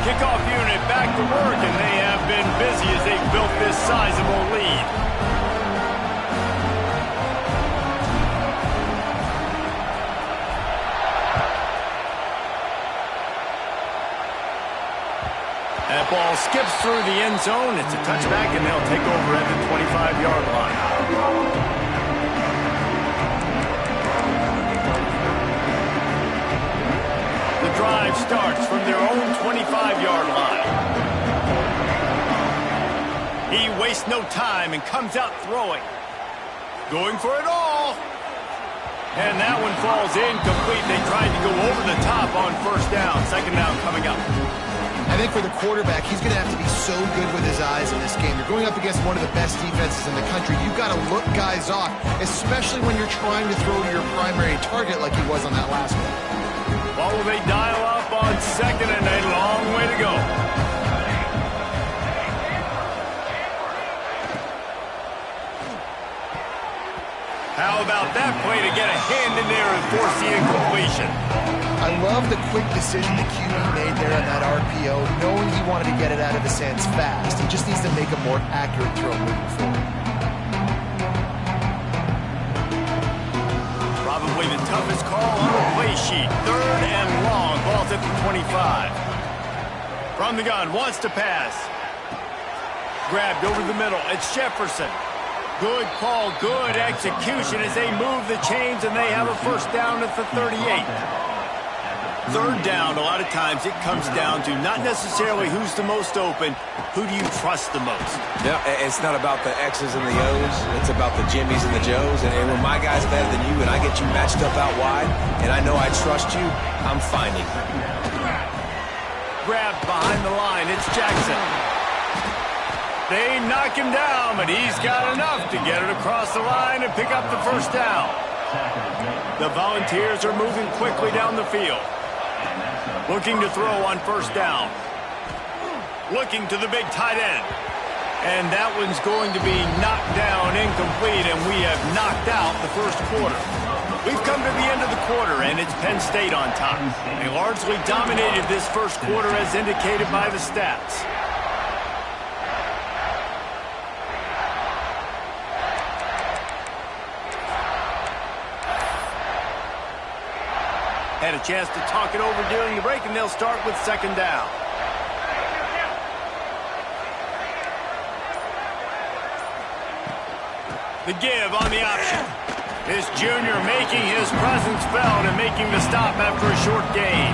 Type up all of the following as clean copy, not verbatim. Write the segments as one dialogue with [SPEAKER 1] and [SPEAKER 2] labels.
[SPEAKER 1] Kickoff unit back to work, and they have been busy as they've built this sizable lead. That ball skips through the end zone. It's a touchback, and they'll take over at the 25-yard line. The drive starts from their own 25-yard line. He wastes no time and comes out throwing. Going for it all. And that one falls incomplete. They tried to go over the top on first down. Second down coming up.
[SPEAKER 2] I think for the quarterback, he's going to have to be so good with his eyes in this game. You're going up against one of the best defenses in the country. You've got to look guys off, especially when you're trying to throw to your primary target like he was on that last one.
[SPEAKER 1] Well, will they dial up on second, and a long way to go. How about that play to get a hand in there and force the incompletion?
[SPEAKER 2] I love the quick decision the QB made there on that RPO, knowing he wanted to get it out of his hands fast. He just needs to make a more accurate throw moving forward.
[SPEAKER 1] Probably the toughest call on the play sheet. Third and long. Ball's at the 25. From the gun, wants to pass. Grabbed over the middle. It's Jefferson. Good call, good execution as they move the chains, and they have a first down at the 38. Third down, a lot of times it comes down to not necessarily who's the most open, who do you trust the most?
[SPEAKER 3] Yeah, it's not about the X's and the O's. It's about the Jimmys and the Joes. And when my guy's better than you and I get you matched up out wide, and I know I trust you, I'm finding.
[SPEAKER 1] Grabbed behind the line, it's Jackson. They knock him down, but he's got enough to get it across the line and pick up the first down. The Volunteers are moving quickly down the field. Looking to throw on first down. Looking to the big tight end. And that one's going to be knocked down incomplete, and we have knocked out the first quarter. We've come to the end of the quarter, and it's Penn State on top. They largely dominated this first quarter as indicated by the stats. Had a chance to talk it over during the break, and they'll start with second down. The give on the option. This junior making his presence felt and making the stop after a short gain.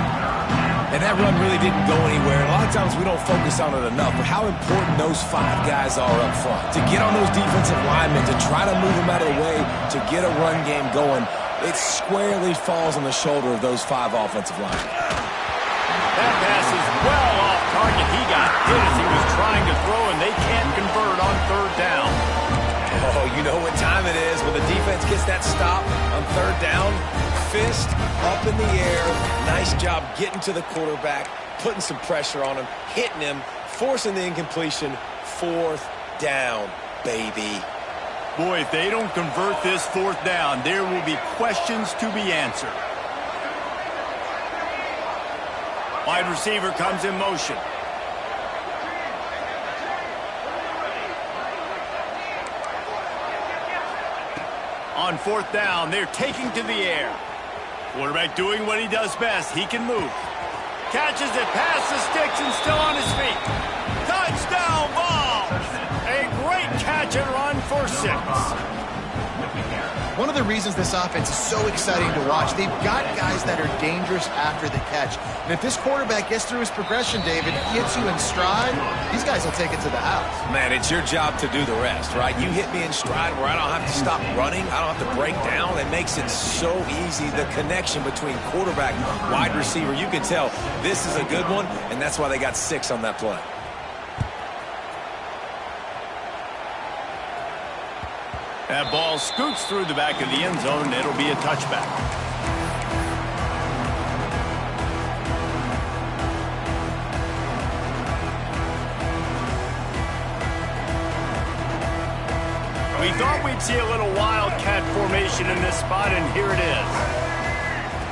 [SPEAKER 3] And that run really didn't go anywhere. A lot of times we don't focus on it enough, but how important those five guys are up front. To get on those defensive linemen, to try to move them out of the way, to get a run game going, it squarely falls on the shoulder of those five offensive linemen.
[SPEAKER 1] That pass is well off target. He got hit as he was trying to throw, and they can't convert on third down.
[SPEAKER 3] Oh, you know what time it is. When the defense gets that stop on third down, fist up in the air. Nice job getting to the quarterback, putting some pressure on him, hitting him, forcing the incompletion. Fourth down, baby.
[SPEAKER 1] Boy, if they don't convert this fourth down, there will be questions to be answered. Wide receiver comes in motion. On fourth down, they're taking to the air. Quarterback doing what he does best. He can move. Catches it past the sticks and still on his feet. Touchdown ball! A great catch and run for 6.
[SPEAKER 2] One of the reasons this offense is so exciting to watch, they've got guys that are dangerous after the catch. And if this quarterback gets through his progression, David, hits you in stride, these guys will take it to the house.
[SPEAKER 3] Man, it's your job to do the rest, right? You hit me in stride where I don't have to stop running. I don't have to break down. It makes it so easy. The connection between quarterback and wide receiver, you can tell this is a good one, and that's why they got 6 on that play.
[SPEAKER 1] That ball scoots through the back of the end zone, and it'll be a touchback. We thought we'd see a little wildcat formation in this spot, and here it is.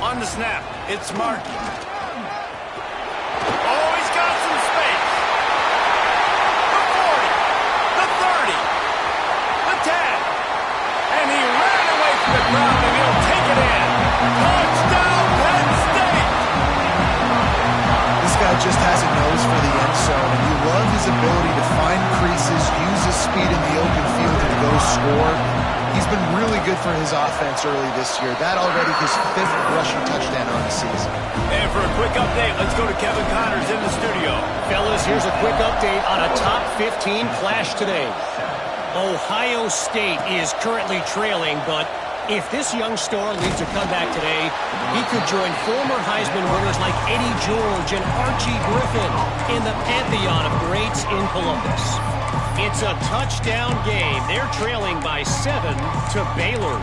[SPEAKER 1] On the snap, it's Markey. Oh, he's got some
[SPEAKER 2] just has a nose for the end zone, and you love his ability to find creases, use his speed in the open field to go score. He's been really good for his offense early this year. That already his 5th rushing touchdown on the season.
[SPEAKER 1] And for a quick update, let's go to Kevin Connors in the studio.
[SPEAKER 4] Fellas, here's a quick update on a top 15 clash today. Ohio State is currently trailing, but if this young star leads a comeback today, he could join former Heisman winners like Eddie George and Archie Griffin in the pantheon of greats in Columbus. It's a touchdown game. They're trailing by 7 to Baylor.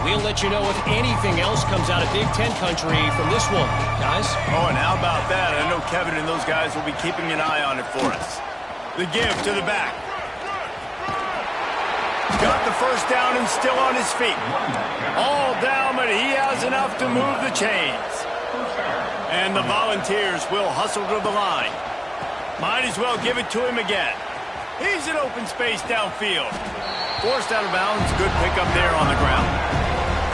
[SPEAKER 4] We'll let you know if anything else comes out of Big Ten country from this one, guys.
[SPEAKER 1] Oh, and how about that? I know Kevin and those guys will be keeping an eye on it for us. The give to the back. Got the first down and still on his feet. All down, but he has enough to move the chains. And the Volunteers will hustle to the line. Might as well give it to him again. He's in open space downfield. Forced out of bounds. Good pickup there on the ground.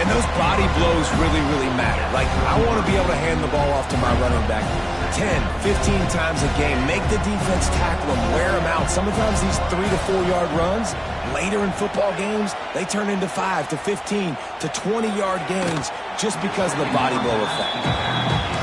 [SPEAKER 3] And those body blows really, really matter. Like, I want to be able to hand the ball off to my running back 10, 15 times a game. Make the defense tackle them, wear them out. Sometimes these 3 to 4 yard runs, later in football games, they turn into 5 to 15 to 20 yard gains just because of the body blow effect.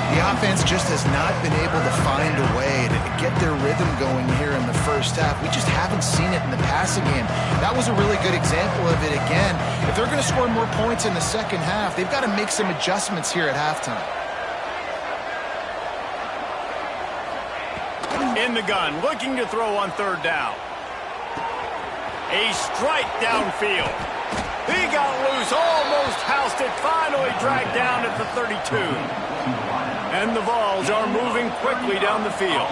[SPEAKER 2] The offense just has not been able to find a way to get their rhythm going here in the first half. We just haven't seen it in the passing game. That was a really good example of it again. If they're going to score more points in the second half, they've got to make some adjustments here at halftime.
[SPEAKER 1] In the gun, looking to throw on 3rd down. A strike downfield. He got loose, almost housed it, finally dragged down at the 32. And the Vols are moving quickly down the field.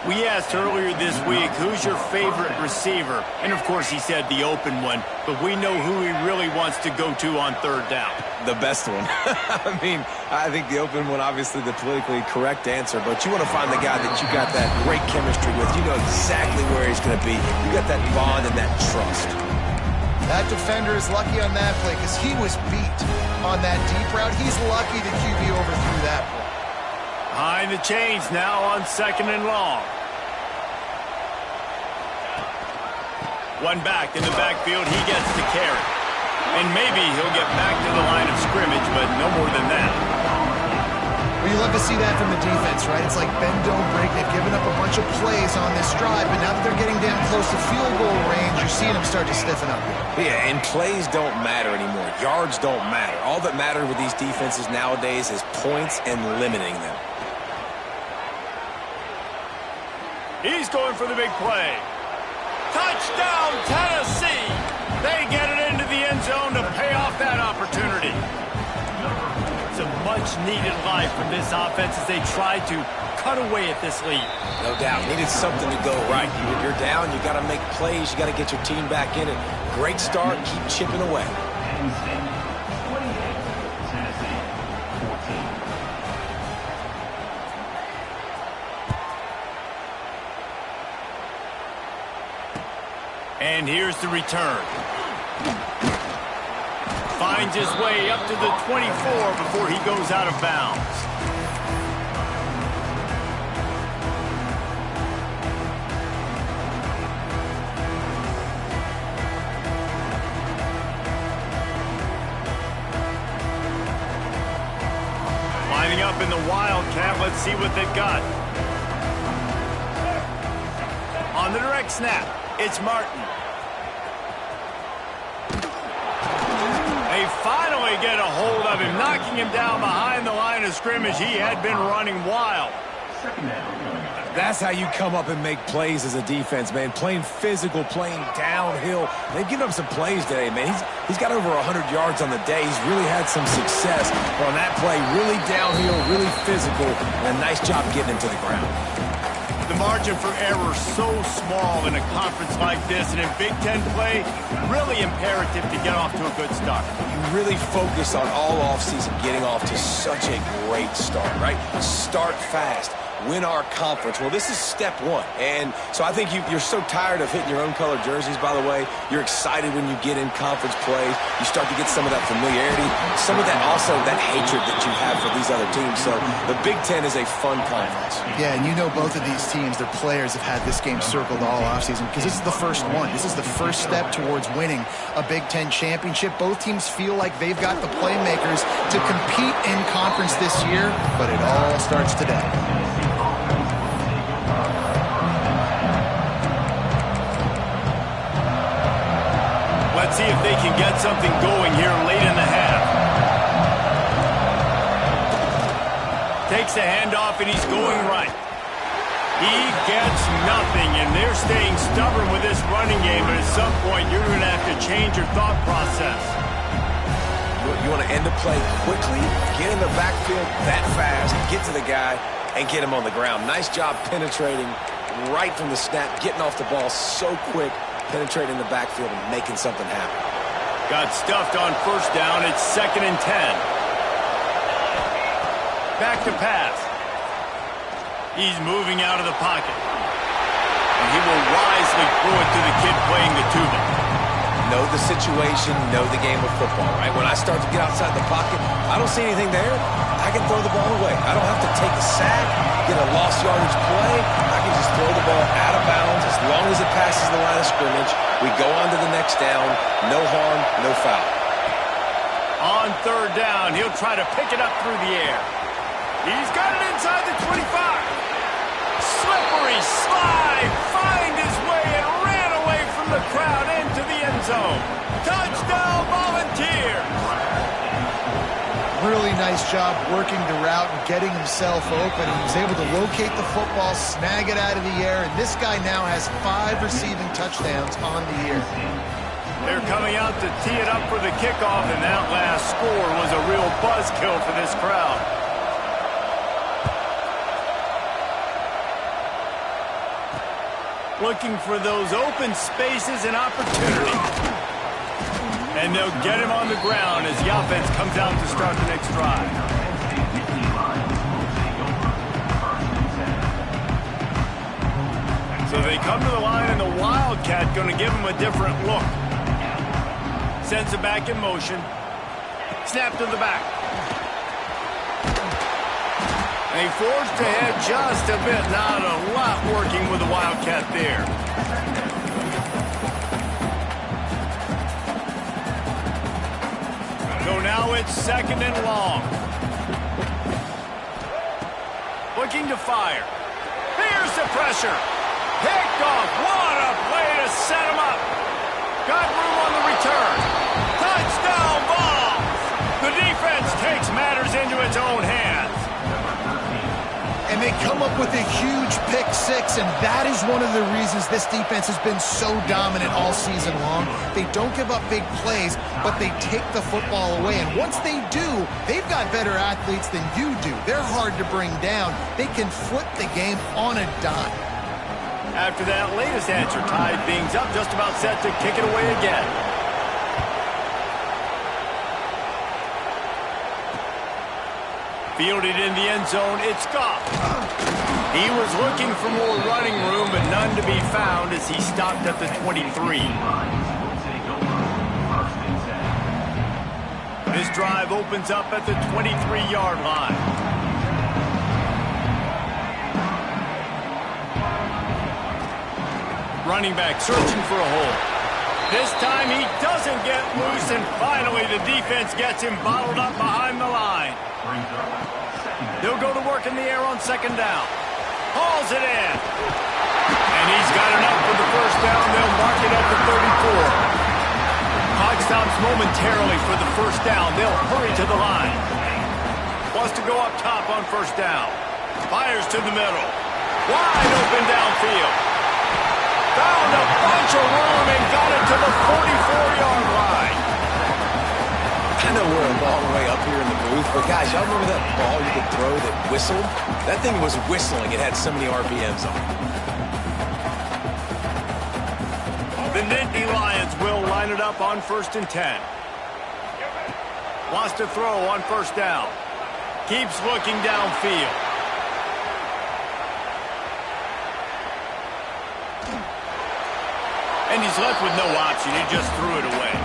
[SPEAKER 1] We asked earlier this week, who's your favorite receiver? And of course he said the open one, but we know who he really wants to go to on 3rd down.
[SPEAKER 3] The best one. I mean, I think the open one, obviously the politically correct answer, but you want to find the guy that you got that great chemistry with. You know exactly where he's going to be. You got that bond and that trust.
[SPEAKER 2] That defender is lucky on that play because he was beat on that deep route. He's lucky the QB overthrew that one.
[SPEAKER 1] Behind the chains now on 2nd and long. One back in the backfield. He gets the carry. And maybe he'll get back to the line of scrimmage, but no more than that.
[SPEAKER 2] Well, you love to see that from the defense, right? It's like bend, don't break. They've given up a bunch of plays on this drive, but now that they're getting down close to field goal range, you're seeing them start to stiffen up here.
[SPEAKER 3] Yeah, and plays don't matter anymore. Yards don't matter. All that matters with these defenses nowadays is points and limiting them.
[SPEAKER 1] He's going for the big play. Touchdown, Tennessee! They get it into the end zone to pay off that opportunity. It's a much-needed life from this offense as they try to cut away at this lead.
[SPEAKER 3] No doubt. Needed something to go right. You're down. You got to make plays. You got to get your team back in it. Great start. Keep chipping away.
[SPEAKER 1] And here's the return. Finds his way up to the 24 before he goes out of bounds. Lining up in the Wildcat. Let's see what they've got. On the direct snap, it's Martin. They finally get a hold of him, knocking him down behind the line of scrimmage. He had been running wild.
[SPEAKER 3] That's how you come up and make plays as a defense, man. Playing physical, playing downhill. They've given up some plays today, man. He's got over 100 yards on the day. He's really had some success on that play. Really downhill, really physical, and a nice job getting him to the ground.
[SPEAKER 1] The margin for error so small in a conference like this, and in Big Ten play, really imperative to get off to a good start.
[SPEAKER 3] You really focus on all offseason getting off to such a great start, right? Start fast. win our conference. Well, this is step one. And so I think you're so tired of hitting your own color jerseys, by the way. You're excited when you get in conference plays. You start to get some of that familiarity, some of that also that hatred that you have for these other teams. So the Big Ten is a fun conference.
[SPEAKER 2] Yeah, and you know both of these teams, their players have had this game circled all offseason because this is the first one. This is the first step towards winning a Big Ten championship. Both teams feel like they've got the playmakers to compete in conference this year, but it all starts today.
[SPEAKER 1] Let's see if they can get something going here late in the half. Takes the handoff, and he's going right. He gets nothing, and they're staying stubborn with this running game, but at some point, you're going to have to change your thought process.
[SPEAKER 3] You want to end the play quickly, get in the backfield that fast, get to the guy, and get him on the ground. Nice job penetrating right from the snap, getting off the ball so quick, penetrating the backfield and making something happen.
[SPEAKER 1] Got stuffed on first down. It's 2nd and 10. Back to pass. He's moving out of the pocket. And he will wisely throw it to the kid playing the tuba.
[SPEAKER 3] Know the situation, know the game of football, right? When I start to get outside the pocket, I don't see anything there. I can throw the ball away. I don't have to take a sack, get a lost yardage play. I can just throw the ball out of bounds as long as it passes the line of scrimmage. We go on to the next down. No harm, no foul.
[SPEAKER 1] On 3rd down, he'll try to pick it up through the air. He's got it inside the 25. Slippery slide, find his way and ran away from the crowd into the end zone. Touchdown, Volunteers!
[SPEAKER 2] Really nice job working the route and getting himself open. He was able to locate the football, snag it out of the air, and this guy now has 5 receiving touchdowns on the year.
[SPEAKER 1] They're coming out to tee it up for the kickoff, and that last score was a real buzzkill for this crowd. Looking for those open spaces and opportunities. And they'll get him on the ground as the offense comes out to start the next drive. So they come to the line, and the Wildcat going to give him a different look. Sends it back in motion. Snap to the back. And he forged ahead just a bit. Not a lot working with the Wildcat there. So now it's 2nd and long. Looking to fire. Here's the pressure. Picked off. What a play to set him up. Got room on the return. Touchdown ball. The defense takes matters into its own hands.
[SPEAKER 2] And they come up with a huge pick 6, and that is one of the reasons this defense has been so dominant all season long. They don't give up big plays, but they take the football away. And once they do, they've got better athletes than you do. They're hard to bring down. They can flip the game on a dime.
[SPEAKER 1] After that latest answer, tied things up, just about set to kick it away again. Fielded in the end zone, it's Goff. He was looking for more running room, but none to be found as he stopped at the 23. This drive opens up at the 23-yard line. Running back searching for a hole. This time he doesn't get loose, and finally the defense gets him bottled up behind the line. They'll go to work in the air on 2nd down. Hauls it in. And he's got enough for the first down. They'll mark it at the 34. Clock stops momentarily for the first down. They'll hurry to the line. Wants to go up top on first down. Fires to the middle. Wide open downfield. Found a bunch of room and got it to the 44-yard line.
[SPEAKER 3] I know we're a long way up here in the booth, but guys, y'all remember that ball you could throw that whistled? That thing was whistling. It had so many RPMs on it.
[SPEAKER 1] The Nittany Lions will line it up on 1st and 10. Wants to throw on first down. Keeps looking downfield. And he's left with no option. He just threw it away.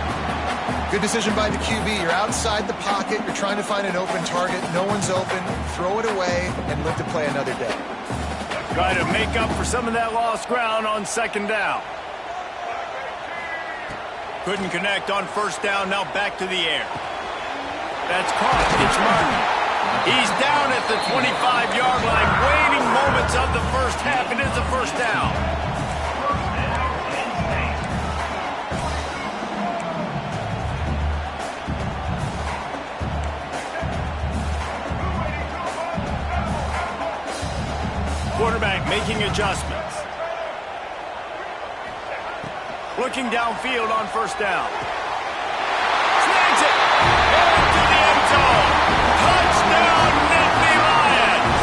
[SPEAKER 2] Good decision by the QB. You're outside the pocket. You're trying to find an open target. No one's open. Throw it away and live to play another day.
[SPEAKER 1] Try to make up for some of that lost ground on second down. Couldn't connect on first down. Now back to the air. That's caught. It's Martin. He's down at the 25-yard line. Waning moments of the first half. It is a first down. Quarterback making adjustments. Looking downfield on first down. Snags it. Into the end zone. Touchdown, Nittany Lions.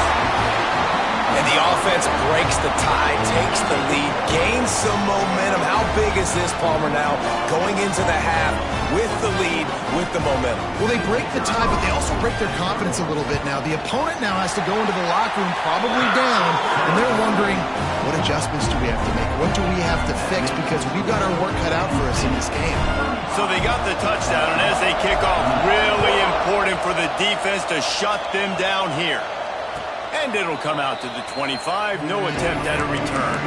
[SPEAKER 3] And the offense breaks the tie, takes the lead, gains some momentum. How big is this, Palmer, now? Going into the half with the lead, with the momentum.
[SPEAKER 2] Well, they break the tie, but they also break their confidence a little bit now. The opponent now has to go into the locker room probably down, and they're wondering, what adjustments do we have to make? What do we have to fix? Because we've got our work cut out for us in this game.
[SPEAKER 1] So they got the touchdown, and as they kick off, really important for the defense to shut them down here. And it'll come out to the 25. No attempt at a return.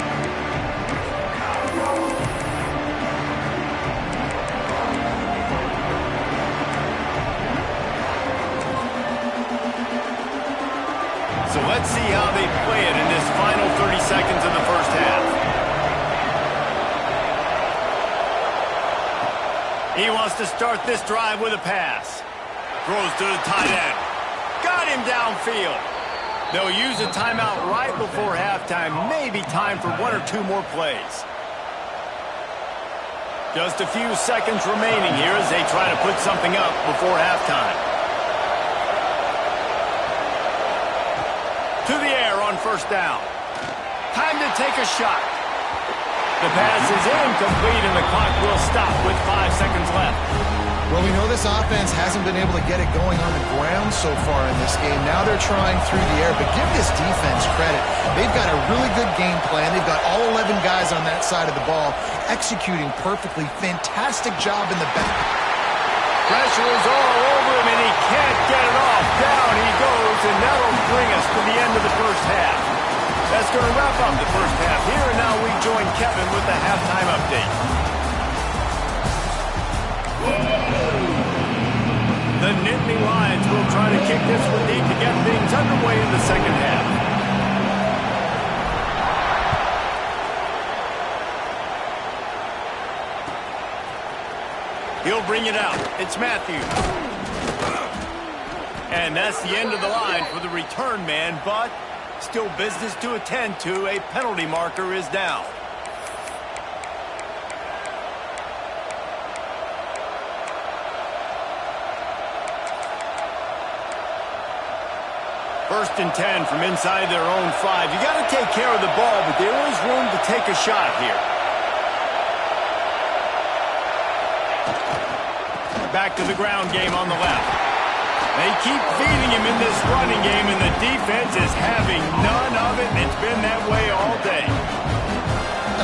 [SPEAKER 1] So let's see how they play it in this final 30 seconds of the first half. He wants to start this drive with a pass. Throws to the tight end. Got him downfield. They'll use a timeout right before halftime. Maybe time for one or two more plays. Just a few seconds remaining here as they try to put something up before halftime. To the air on first down. Time to take a shot. The pass is incomplete and the clock will stop with 5 seconds left.
[SPEAKER 2] Well, we know this offense hasn't been able to get it going on the ground so far in this game. Now they're trying through the air, but give this defense credit. They've got a really good game plan. They've got all 11 guys on that side of the ball executing perfectly. Fantastic job in the back.
[SPEAKER 1] Pressure is all over him, and he can't get it off. Down he goes, and that'll bring us to the end of the first half. That's going to wrap up the first half here, and now we join Kevin with the halftime update. The Nittany Lions will try to kick this one deep to get things underway in the second half. He'll bring it out. It's Matthews. And that's the end of the line for the return man, but still business to attend to. A penalty marker is down. First and 10 from inside their own 5. You got to take care of the ball, but there is room to take a shot here. Back to the ground game on the left. They keep feeding him in this running game, and the defense is having none of it, and it's been that way all day.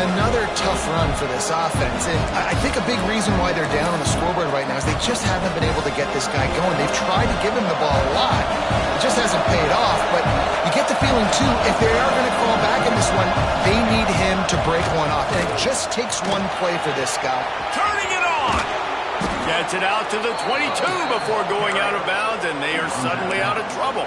[SPEAKER 2] Another tough run for this offense, and I think a big reason why they're down on the scoreboard right now is they just haven't been able to get this guy going. They've tried to give him the ball a lot. It just hasn't paid off, but you get the feeling, too, if they are going to call back in this one, they need him to break one off, and it just takes one play for this guy.
[SPEAKER 1] Turning it on! Gets it out to the 22 before going out of bounds, and they are suddenly out of trouble.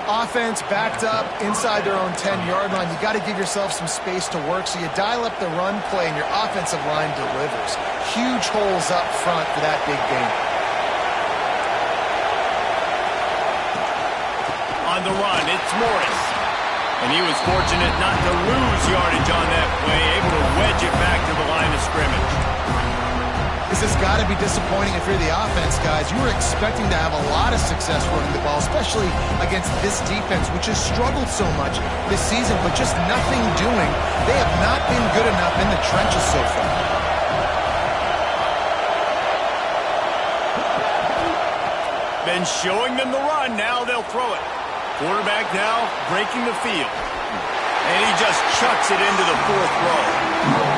[SPEAKER 2] Offense backed up inside their own 10-yard line. You got to give yourself some space to work, so you dial up the run play, and your offensive line delivers. Huge holes up front for that big game.
[SPEAKER 1] On the run, it's Morris. And he was fortunate not to lose yardage on that play, able to wedge it back to the line of scrimmage.
[SPEAKER 2] This has got to be disappointing if you're the offense, guys. You were expecting to have a lot of success running the ball, especially against this defense, which has struggled so much this season, but just nothing doing. They have not been good enough in the trenches so far.
[SPEAKER 1] Been showing them the run. Now they'll throw it. Quarterback now breaking the field. And he just chucks it into the fourth row.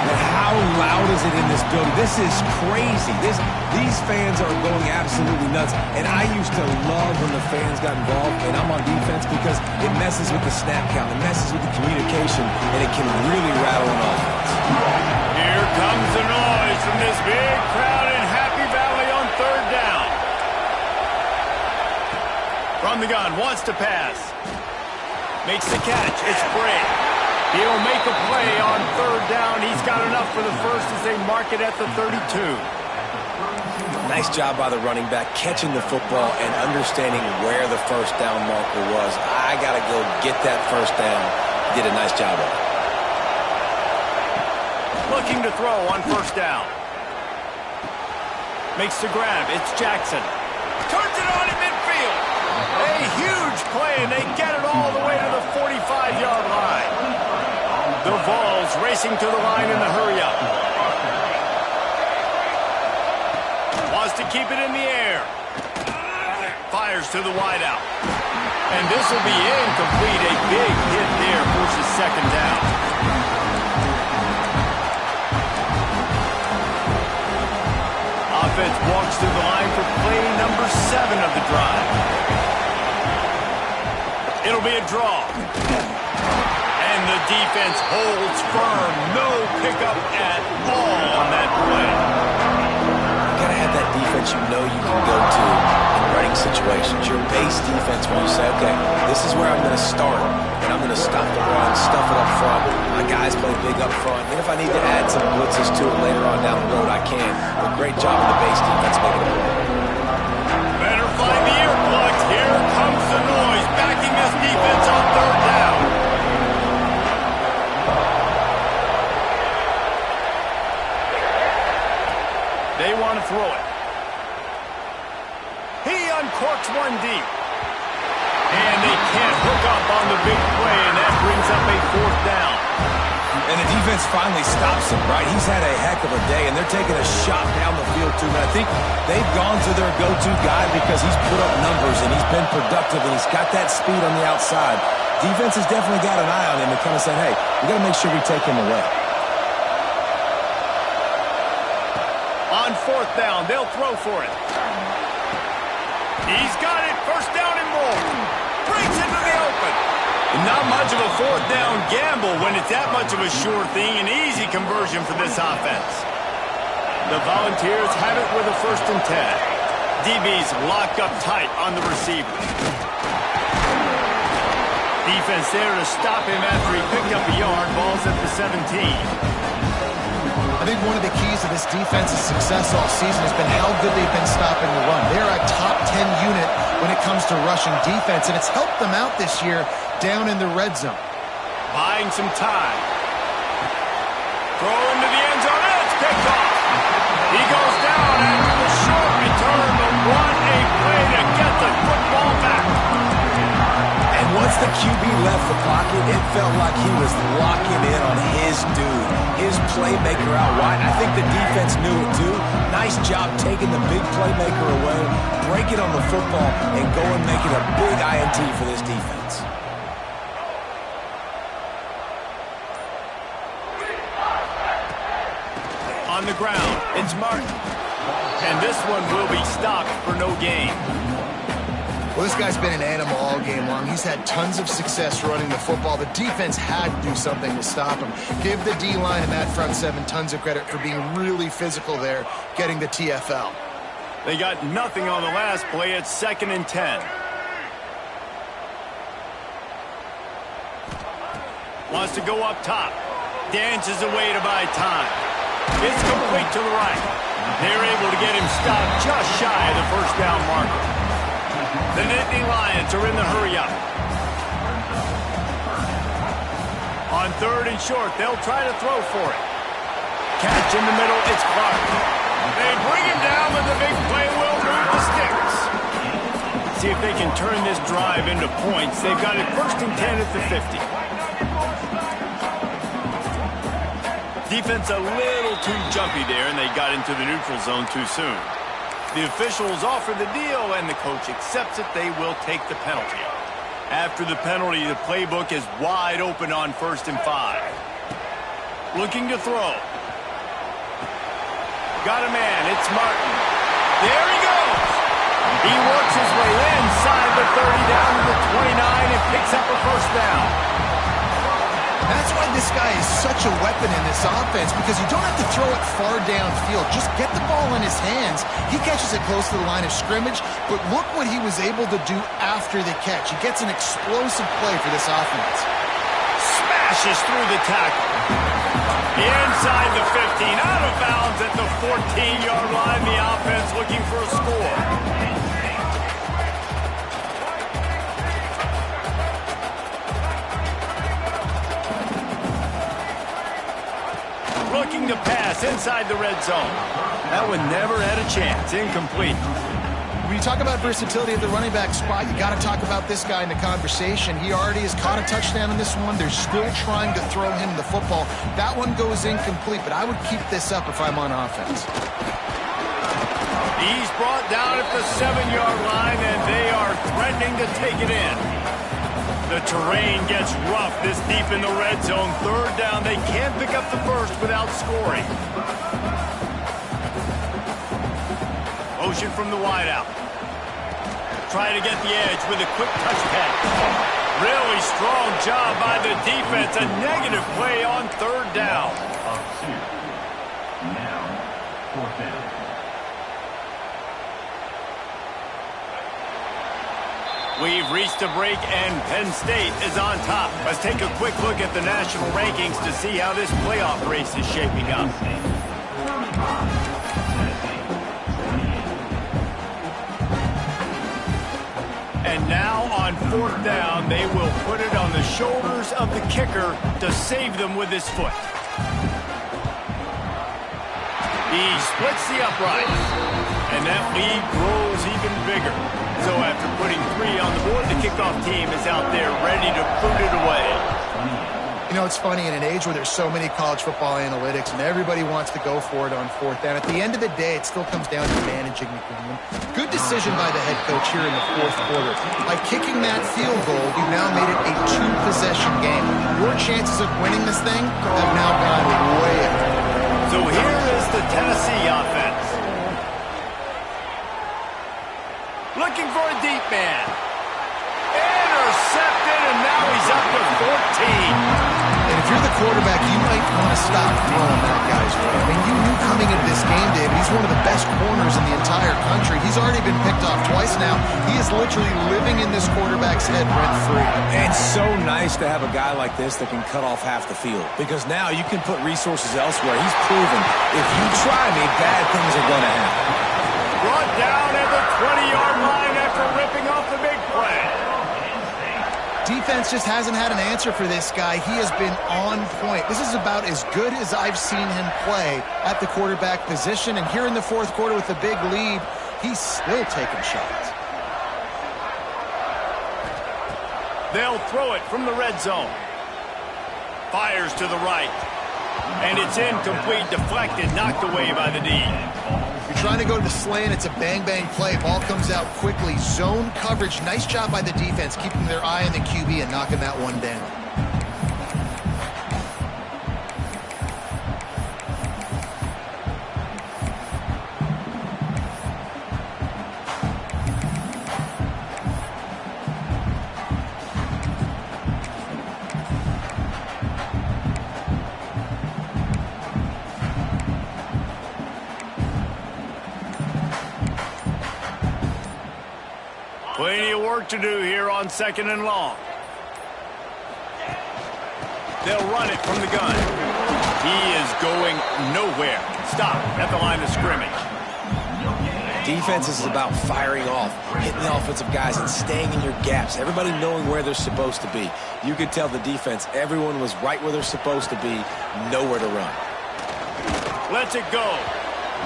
[SPEAKER 3] But how loud is it in this building? This is crazy. These fans are going absolutely nuts. And I used to love when the fans got involved, and I'm on defense because it messes with the snap count, it messes with the communication, and it can really rattle an offense.
[SPEAKER 1] Here comes the noise from this big crowd in Happy Valley on third down. From the gun, wants to pass. Makes the catch. It's Bray. He'll make a play on third down. He's got enough for the first as they mark it at the 32.
[SPEAKER 3] Nice job by the running back catching the football and understanding where the first down marker was. I got to go get that first down. Did a nice job of it.
[SPEAKER 1] Looking to throw on first down. Makes the grab. It's Jackson. Turns it on in midfield. A huge play, and they get it all the way to the 45-yard line. The Vols racing to the line in the hurry-up. Wants to keep it in the air. Fires to the wideout. And this will be incomplete. A big hit there forces second down. Offense walks to the line for play number 7 of the drive. It'll be a draw. And the defense holds firm. No pickup at all on that play.
[SPEAKER 3] You got to have that defense you know you can go to in running situations. Your base defense where you say, okay, this is where I'm going to start, and I'm going to stop the run, stuff it up front. My guys play big up front. And if I need to add some blitzes to it later on down the road, I can. But great job of the base defense making it work.
[SPEAKER 1] Better find the earplugs. Here comes the noise, backing this defense on third down. They want to throw it. He uncorks one deep. And they can't hook up on the big play, and that brings up a fourth down.
[SPEAKER 3] And the defense finally stops him, right? He's had a heck of a day, and they're taking a shot down the field, too. And I think they've gone to their go-to guy because he's put up numbers, and he's been productive, and he's got that speed on the outside. Defense has definitely got an eye on him and kind of saying, hey, we got to make sure we take him away.
[SPEAKER 1] On fourth down, they'll throw for it. He's got it. First down and more. Breaks into the open. Not much of a fourth down gamble when it's that much of a sure thing. An easy conversion for this offense. The Volunteers have it with a 1st and 10. DB's locked up tight on the receiver. Defense there to stop him after he picked up a yard. Ball's at the 17.
[SPEAKER 2] I think one of the keys to this defense's success all season has been how good they've been stopping the run. They're a top 10 unit when it comes to rushing defense, and it's helped them out this year down in the red zone.
[SPEAKER 1] Buying some time. Throw into the end zone, and it's picked off. He goes down after the short return, but what a play to get the football back.
[SPEAKER 3] And once the QB left the pocket, it felt like he was locking in on his dude, his playmaker out wide. I think the defense knew it too. Nice job taking the big playmaker away, breaking on the football, and going making a big INT for this defense.
[SPEAKER 1] On the ground, it's Martin. And this one will be stopped for no gain.
[SPEAKER 2] Well, this guy's been an animal all game long. He's had tons of success running the football. The defense had to do something to stop him. Give the D-line and that front 7 tons of credit for being really physical there, getting the TFL.
[SPEAKER 1] They got nothing on the last play. It's 2nd and 10. Wants to go up top. Dances away to buy time. It's complete to the right. They're able to get him stopped just shy of the first down marker. The Nittany Lions are in the hurry-up. On 3rd and short, they'll try to throw for it. Catch in the middle, it's Clark. They bring him down, but the big play will move the sticks. See if they can turn this drive into points. They've got it 1st and 10 at the 50. Defense a little too jumpy there, and they got into the neutral zone too soon. The officials offer the deal, and the coach accepts it. They will take the penalty. After the penalty, the playbook is wide open on 1st and 5. Looking to throw. Got a man. It's Martin. There he goes. He works his way inside the 30 down to the 29 and picks up a 1st down.
[SPEAKER 2] That's why this guy is such a weapon in this offense, because you don't have to throw it far downfield. Just get the ball in his hands. He catches it close to the line of scrimmage, but look what he was able to do after the catch. He gets an explosive play for this offense.
[SPEAKER 1] Smashes through the tackle. Inside the 15, out of bounds at the 14-yard line. The offense looking for a score. Looking to pass inside the red zone. That one never had a chance. Incomplete.
[SPEAKER 2] When you talk about versatility at the running back spot, you got to talk about this guy in the conversation. He already has caught a touchdown in this one. They're still trying to throw him the football. That one goes incomplete, but I would keep this up if I'm on offense.
[SPEAKER 1] He's brought down at the 7-yard line, and they are threatening to take it in. The terrain gets rough this deep in the red zone. 3rd down. They can't pick up the 1st without scoring. Motion from the wideout. Try to get the edge with a quick touch pass. Really strong job by the defense. A negative play on 3rd down.
[SPEAKER 5] Now, 4th down.
[SPEAKER 1] We've reached a break, and Penn State is on top. Let's take a quick look at the national rankings to see how this playoff race is shaping up. And now on 4th down, they will put it on the shoulders of the kicker to save them with his foot. He splits the uprights, and that lead grows even bigger. So after putting 3 on the board, the kickoff team is out there ready to put it away.
[SPEAKER 2] You know, it's funny, in an age where there's so many college football analytics and everybody wants to go for it on 4th down, at the end of the day, it still comes down to managing the game. Good decision by the head coach here in the 4th quarter. By kicking that field goal, you've now made it a 2-possession game. Your chances of winning this thing have now gone way up.
[SPEAKER 1] So here is the Tennessee offense. Looking for a deep man. Intercepted, and now he's up to 14.
[SPEAKER 2] And if you're the quarterback, you might want to stop throwing that guy's way. I mean, you knew coming into this game, David, he's one of the best corners in the entire country. He's already been picked off twice now. He is literally living in this quarterback's head rent-free.
[SPEAKER 3] And so nice to have a guy like this that can cut off half the field, because now you can put resources elsewhere. He's proven if you try me, bad things are going to happen.
[SPEAKER 1] Brought down at the 20-yard line after ripping off the big play.
[SPEAKER 2] Defense just hasn't had an answer for this guy. He has been on point. This is about as good as I've seen him play at the quarterback position. And here in the 4th quarter with a big lead, he's still taking shots.
[SPEAKER 1] They'll throw it from the red zone. Fires to the right. And it's incomplete, deflected, knocked away by the D.
[SPEAKER 2] You're trying to go to the slant. It's a bang-bang play. Ball comes out quickly. Zone coverage. Nice job by the defense, keeping their eye on the QB and knocking that one down.
[SPEAKER 1] Plenty of work to do here on 2nd and long. They'll run it from the gun. He is going nowhere. Stop at the line of scrimmage.
[SPEAKER 3] Defense is about firing off, hitting the offensive guys, and staying in your gaps. Everybody knowing where they're supposed to be. You could tell the defense, everyone was right where they're supposed to be, nowhere to run.
[SPEAKER 1] Lets it go.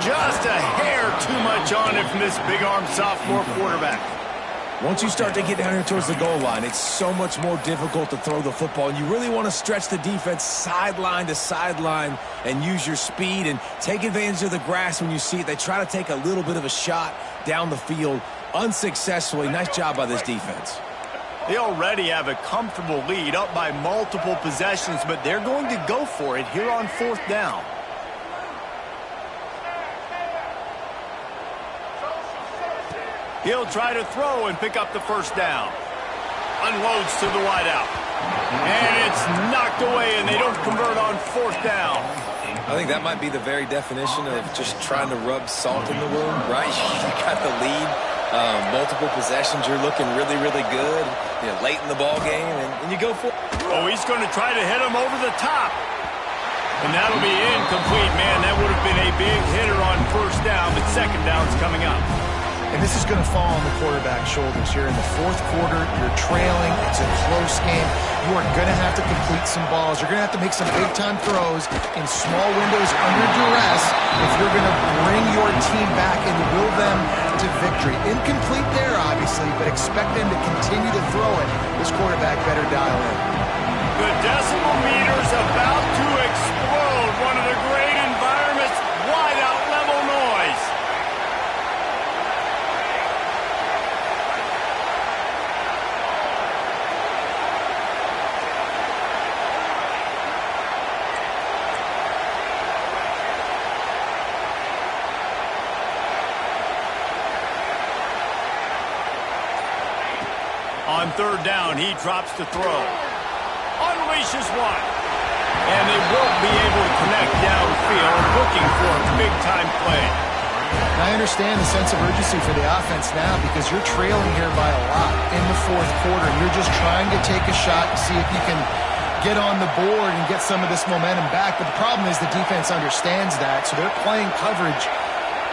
[SPEAKER 1] Just a hair too much on it from this big-armed sophomore quarterback.
[SPEAKER 3] Once you start to get down here towards the goal line, it's so much more difficult to throw the football, and you really want to stretch the defense sideline to sideline and use your speed and take advantage of the grass when you see it. They try to take a little bit of a shot down the field unsuccessfully. Nice job by this defense.
[SPEAKER 1] They already have a comfortable lead up by multiple possessions, but they're going to go for it here on 4th down. He'll try to throw and pick up the 1st down. Unloads to the wideout. And it's knocked away, and they don't convert on 4th down.
[SPEAKER 3] I think that might be the very definition of just trying to rub salt in the wound, right? You got the lead, multiple possessions, you're looking really, really good, late in the ball game, and you go for it.
[SPEAKER 1] Oh, he's going to try to hit him over the top. And that'll be incomplete, man. That would have been a big hitter on 1st down, but 2nd down's coming up.
[SPEAKER 2] And this is going to fall on the quarterback's shoulders here in the 4th quarter. You're trailing. It's a close game. You are going to have to complete some balls. You're going to have to make some big-time throws in small windows under duress if you're going to bring your team back and will them to victory. Incomplete there, obviously, but expect them to continue to throw it. This quarterback better dial in.
[SPEAKER 1] The decimal meter's about to explode. One of the great environments, wide-out level noise. On 3rd down, he drops to throw. Unleashes one. And they won't be able to connect downfield, looking for a big-time play.
[SPEAKER 2] I understand the sense of urgency for the offense now because you're trailing here by a lot in the 4th quarter. You're just trying to take a shot and see if you can get on the board and get some of this momentum back. But the problem is the defense understands that, so they're playing coverage,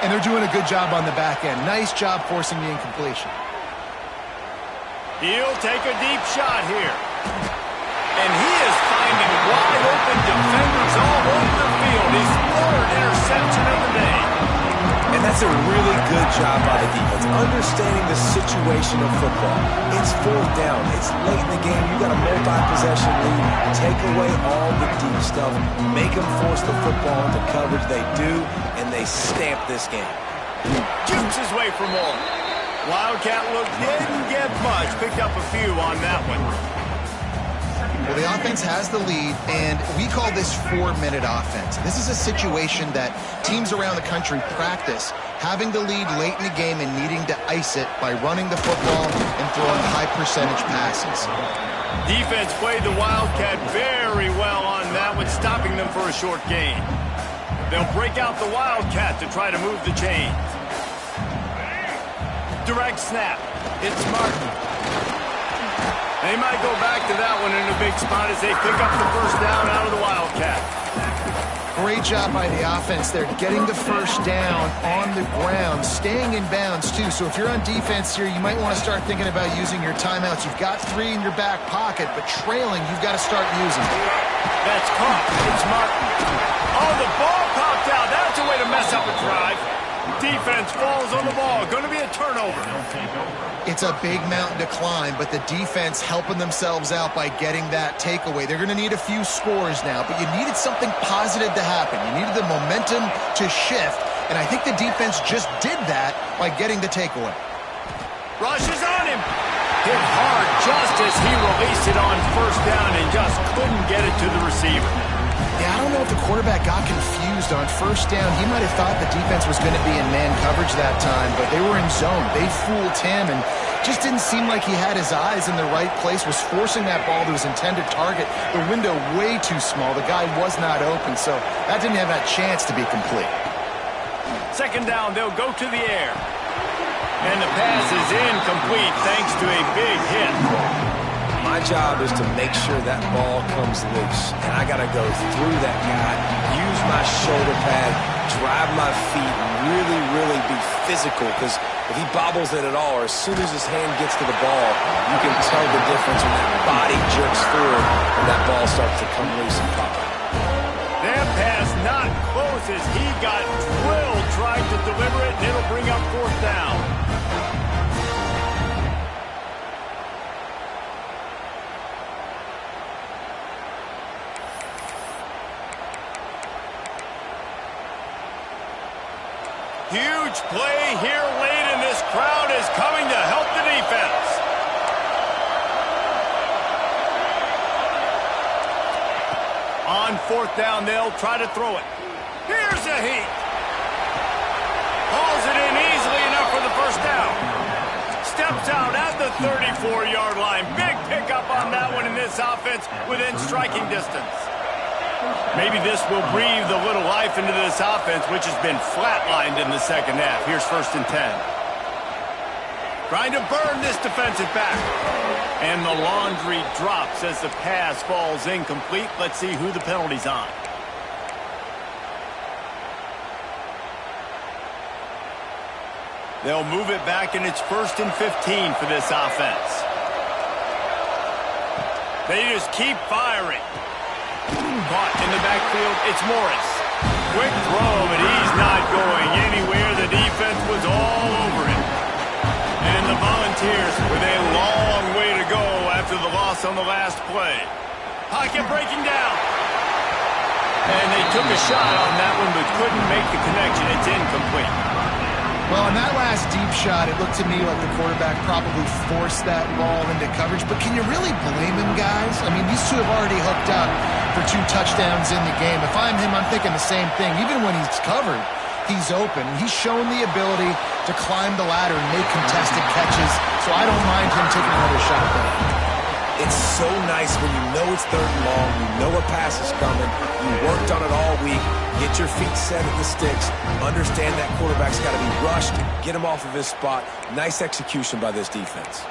[SPEAKER 2] and they're doing a good job on the back end. Nice job forcing the incompletion.
[SPEAKER 1] He'll take a deep shot here. And he is finding wide-open defenders all over the field. His 3rd interception of the day.
[SPEAKER 3] And that's a really good job by the defense, understanding the situation of football. It's 4th down. It's late in the game. You got a multi-possession lead. Take away all the deep stuff. Make them force the football into coverage. They do, and they stamp this game.
[SPEAKER 1] Jukes his way for more. Wildcat look didn't get much. Picked up a few on that one.
[SPEAKER 2] Well, the offense has the lead, and we call this 4-minute offense. This is a situation that teams around the country practice, having the lead late in the game and needing to ice it by running the football and throwing high-percentage passes.
[SPEAKER 1] Defense played the Wildcat very well on that one, stopping them for a short gain. They'll break out the Wildcat to try to move the chains. Direct snap. It's Martin. They might go back to that one in a big spot as they pick up the 1st down out of the Wildcat.
[SPEAKER 2] Great job by the offense there, getting the 1st down on the ground, staying in bounds too. So if you're on defense here, you might want to start thinking about using your timeouts. You've got 3 in your back pocket, but trailing, you've got to start using them.
[SPEAKER 1] That's caught. It's Martin. Oh, the ball popped out. That's a way to mess up a drive. Defense falls on the ball. Going to be a turnover.
[SPEAKER 2] It's a big mountain to climb, but the defense helping themselves out by getting that takeaway. They're going to need a few scores now, but you needed something positive to happen. You needed the momentum to shift, and I think the defense just did that by getting the takeaway.
[SPEAKER 1] Rushes on him. Hit hard just as he released it on 1st down and just couldn't get it to the receiver.
[SPEAKER 2] Yeah, I don't know if the quarterback got confused on 1st down. He might have thought the defense was going to be in man coverage that time, but they were in zone. They fooled him and just didn't seem like he had his eyes in the right place, was forcing that ball to his intended target. The window way too small. The guy was not open, so that didn't have that chance to be complete.
[SPEAKER 1] 2nd down, they'll go to the air. And the pass is incomplete thanks to a big hit.
[SPEAKER 3] My job is to make sure that ball comes loose, and I got to go through that guy, use my shoulder pad, drive my feet, and really, really be physical, because if he bobbles it at all, or as soon as his hand gets to the ball, you can tell the difference when that body jerks forward and that ball starts to come loose and pop out.
[SPEAKER 1] That pass not close as he got drilled trying to deliver it, and it'll bring up 4th down. Huge play here late, and this crowd is coming to help the defense. On fourth down, they'll try to throw it. Here's a heat. Hauls it in easily enough for the first down. Steps out at the 34-yard line. Big pickup on that one in this offense within striking distance. Maybe this will breathe a little life into this offense, which has been flatlined in the second half. Here's 1st and 10. Trying to burn this defensive back. And the laundry drops as the pass falls incomplete. Let's see who the penalty's on. They'll move it back, and it's 1st and 15 for this offense. They just keep firing. Caught in the backfield, it's Morris. Quick throw, but he's not going anywhere. The defense was all over him. And the Volunteers with a long way to go after the loss on the last play. Pocket breaking down. And they took a shot on that one, but couldn't make the connection. It's incomplete.
[SPEAKER 2] Well, on that last deep shot, it looked to me like the quarterback probably forced that ball into coverage. But can you really blame him, guys? I mean, these two have already hooked up for 2 touchdowns in the game. If I'm him, I'm thinking the same thing. Even when he's covered, he's open. He's shown the ability to climb the ladder and make contested catches. So I don't mind him taking another shot there.
[SPEAKER 3] It's so nice when you know it's 3rd and long, you know a pass is coming, you worked on it all week, get your feet set at the sticks, understand that quarterback's got to be rushed, get him off of his spot. Nice execution by this defense.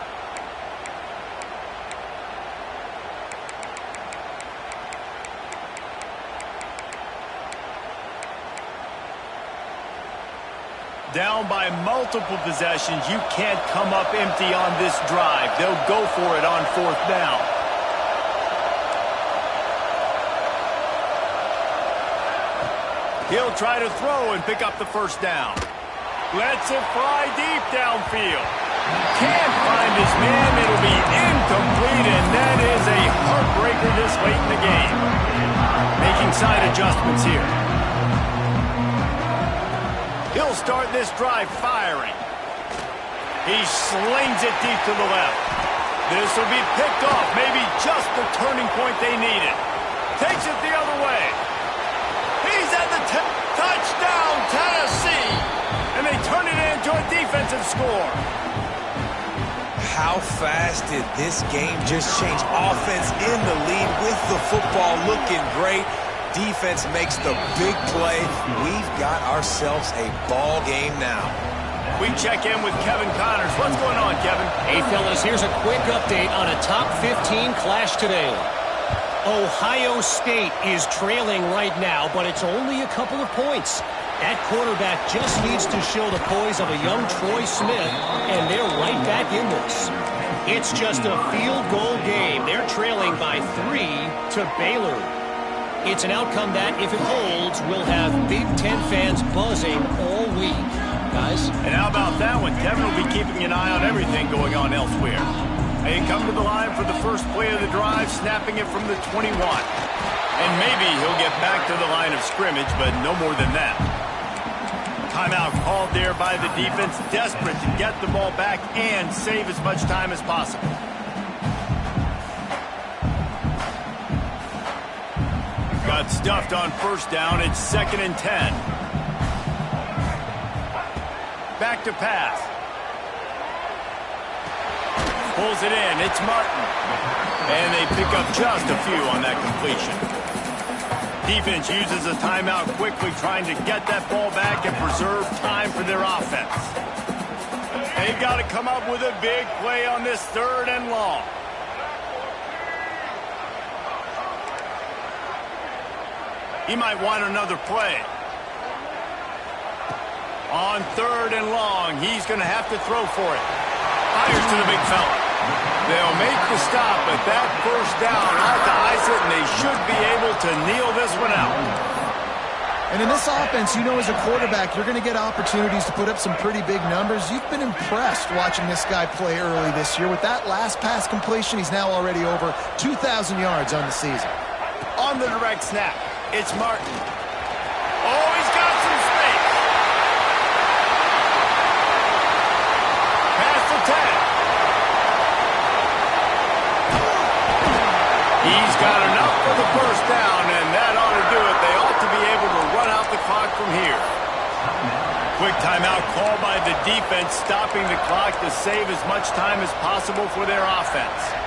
[SPEAKER 1] Down by multiple possessions, you can't come up empty on this drive. They'll go for it on 4th down. He'll try to throw and pick up the 1st down. Lets it fly deep downfield. Can't find his man. It'll be incomplete, and that is a heartbreaker this late in the game. Making side adjustments here. He'll start this drive firing. He slings it deep to the left. This will be picked off, maybe just the turning point they needed. Takes it the other way. He's at the touchdown, Tennessee. And they turn it into a defensive score.
[SPEAKER 3] How fast did this game just change? Offense in the lead with the football looking great. Defense makes the big play. We've got ourselves a ball game now.
[SPEAKER 1] We check in with Kevin Connors. What's going on, Kevin?
[SPEAKER 4] Hey, fellas, here's a quick update on a top 15 clash today. Ohio State is trailing right now, but it's only a couple of points. That quarterback just needs to show the poise of a young Troy Smith, and they're right back in this. It's just a field goal game. They're trailing by 3 to Baylor. It's an outcome that, if it holds, will have Big Ten fans buzzing all week. Guys?
[SPEAKER 1] And how about that one? Kevin will be keeping an eye on everything going on elsewhere. They come to the line for the first play of the drive, snapping it from the 21. And maybe he'll get back to the line of scrimmage, but no more than that. Timeout called there by the defense, desperate to get the ball back and save as much time as possible. Got stuffed on 1st down. It's 2nd and 10. Back to pass. Pulls it in. It's Martin. And they pick up just a few on that completion. Defense uses a timeout quickly, trying to get that ball back and preserve time for their offense. They've got to come up with a big play on this 3rd and long. He might want another play. On 3rd and long, he's going to have to throw for it. Fires to the big fella. They'll make the stop, but that 1st down ought to ice it, and they should be able to kneel this one out.
[SPEAKER 2] And in this offense, you know, as a quarterback, you're going to get opportunities to put up some pretty big numbers. You've been impressed watching this guy play early this year. With that last pass completion, he's now already over 2,000 yards on the season.
[SPEAKER 1] On the direct snap, it's Martin. Oh, he's got some space. Pass to 10. He's got enough for the 1st down, and from here. Quick timeout called by the defense, stopping the clock to save as much time as possible for their offense.